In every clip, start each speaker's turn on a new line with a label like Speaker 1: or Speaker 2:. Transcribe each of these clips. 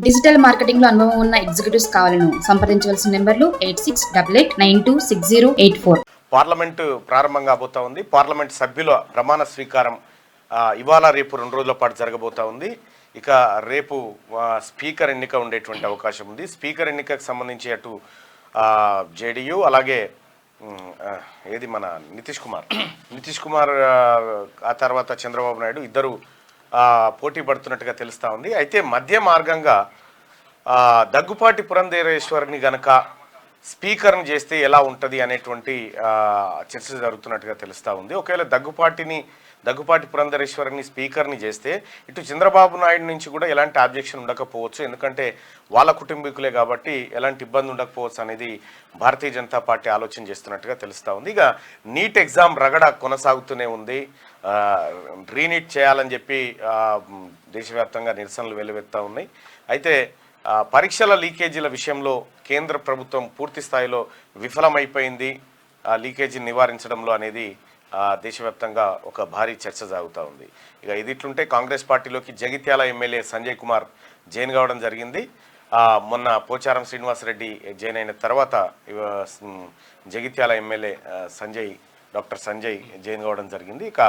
Speaker 1: Digital marketing లో అనుభవం ఉన్న ఎగ్జిక్యూటివ్స్ కావాలను సంప్రదించవలసిన నెంబర్లు 8688926084.
Speaker 2: పార్లమెంటు ప్రారంభం కాబోతా ఉంది. పార్లమెంట్ సభ్యుల ప్రమాణ స్వీకారం ఇవాళ రేపు 2 రోజుల పాటు జరగబోతా ఉంది. ఇక రేపు స్పీకర్ ఎన్నిక ఉండేటువంటి అవకాశం ఉంది. స్పీకర్ ఎన్నికకు సంబంధించి అటు జేడీయూ అలాగే ఏది మన నితీష్ కుమార్ ఆ తర్వాత చంద్రబాబు నాయుడు ఇద్దరు పోటీ పడుతున్నట్టుగా తెలుస్తూ ఉంది. అయితే మధ్య మార్గంగా దగ్గుపాటి పురంధేశ్వరిని గనక స్పీకర్ని చేస్తే ఎలా ఉంటుంది అనేటువంటి చర్చ జరుగుతున్నట్టుగా తెలుస్తూ ఉంది. ఒకవేళ దగ్గుపాటి పురంధేశ్వరిని స్పీకర్ని చేస్తే ఇటు చంద్రబాబు నాయుడు నుంచి కూడా ఎలాంటి ఆబ్జెక్షన్ ఉండకపోవచ్చు, ఎందుకంటే వాళ్ళ కుటుంబీకులే కాబట్టి ఎలాంటి ఇబ్బంది ఉండకపోవచ్చు అనేది భారతీయ జనతా పార్టీ ఆలోచన చేస్తున్నట్టుగా తెలుస్తూ ఉంది. ఇక నీట్ ఎగ్జామ్ రగడ కొనసాగుతూనే ఉంది. రీనీట్ చేయాలని చెప్పి దేశవ్యాప్తంగా నిరసనలు వెల్లువెత్తా ఉన్నాయి. అయితే పరీక్షల లీకేజీల విషయంలో కేంద్ర ప్రభుత్వం పూర్తి స్థాయిలో విఫలమైపోయింది లీకేజీని నివారించడంలో అనేది దేశవ్యాప్తంగా ఒక భారీ చర్చ సాగుతూ ఉంది. ఇక ఇది ఇట్లుంటే కాంగ్రెస్ పార్టీలోకి జగిత్యాల ఎమ్మెల్యే సంజయ్ కుమార్ జాయిన్ కావడం జరిగింది. మొన్న పోచారం శ్రీనివాసరెడ్డి జాయిన్ అయిన తర్వాత Jagtial MLA doctor Sanjay join కావడం జరిగింది. ఇక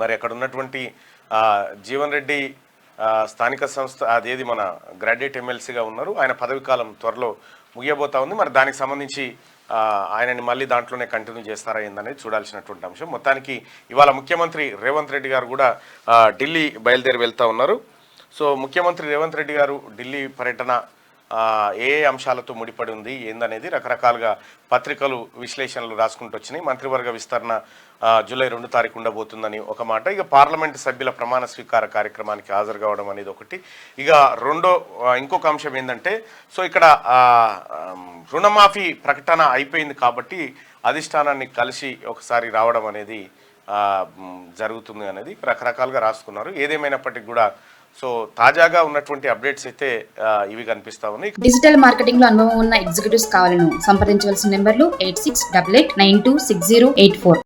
Speaker 2: మరి అక్కడ ఉన్నటువంటి జీవన్ రెడ్డి స్థానిక సంస్థ అదేది మన గ్రాడ్యుయేట్ ఎమ్మెల్సీగా ఉన్నారు. ఆయన పదవీకాలం త్వరలో ముగియబోతా ఉంది. మరి దానికి సంబంధించి ఆయనని మళ్ళీ దాంట్లోనే కంటిన్యూ చేస్తారా ఏందనేది చూడాల్సినటువంటి అంశం. మొత్తానికి ఇవాళ ముఖ్యమంత్రి రేవంత్ రెడ్డి గారు కూడా ఢిల్లీ బయలుదేరి వెళ్తూ ఉన్నారు. సో ముఖ్యమంత్రి రేవంత్ రెడ్డి గారు ఢిల్లీ పర్యటన ఏ అంశాలతో ముడిపడి ఉంది ఏందనేది రకరకాలుగా పత్రికలు విశ్లేషణలు రాసుకుంటూ వచ్చినాయి. మంత్రివర్గ విస్తరణ జూలై 2 తారీఖు ఉండబోతుందని ఒక మాట. ఇక పార్లమెంటు సభ్యుల ప్రమాణ స్వీకార కార్యక్రమానికి హాజరు కావడం అనేది ఒకటి. ఇక ఇంకొక అంశం ఏంటంటే సో ఇక్కడ రుణమాఫీ ప్రకటన అయిపోయింది కాబట్టి అధిష్టానాన్ని కలిసి ఒకసారి రావడం అనేది జరుగుతుంది అనేది రకరకాలుగా రాసుకున్నారు. ఏదేమైనప్పటికీ కూడా సో తాజాగా ఉన్నటువంటి అప్డేట్స్ అయితే ఇవి కనిపిస్తా ఉన్నాయి.
Speaker 1: డిజిటల్ మార్కెటింగ్ లో అనుభవం ఉన్న ఎగ్జిక్యూటివ్స్ కావాలను సంప్రదించవలసిన నెంబర్లు 8688926084.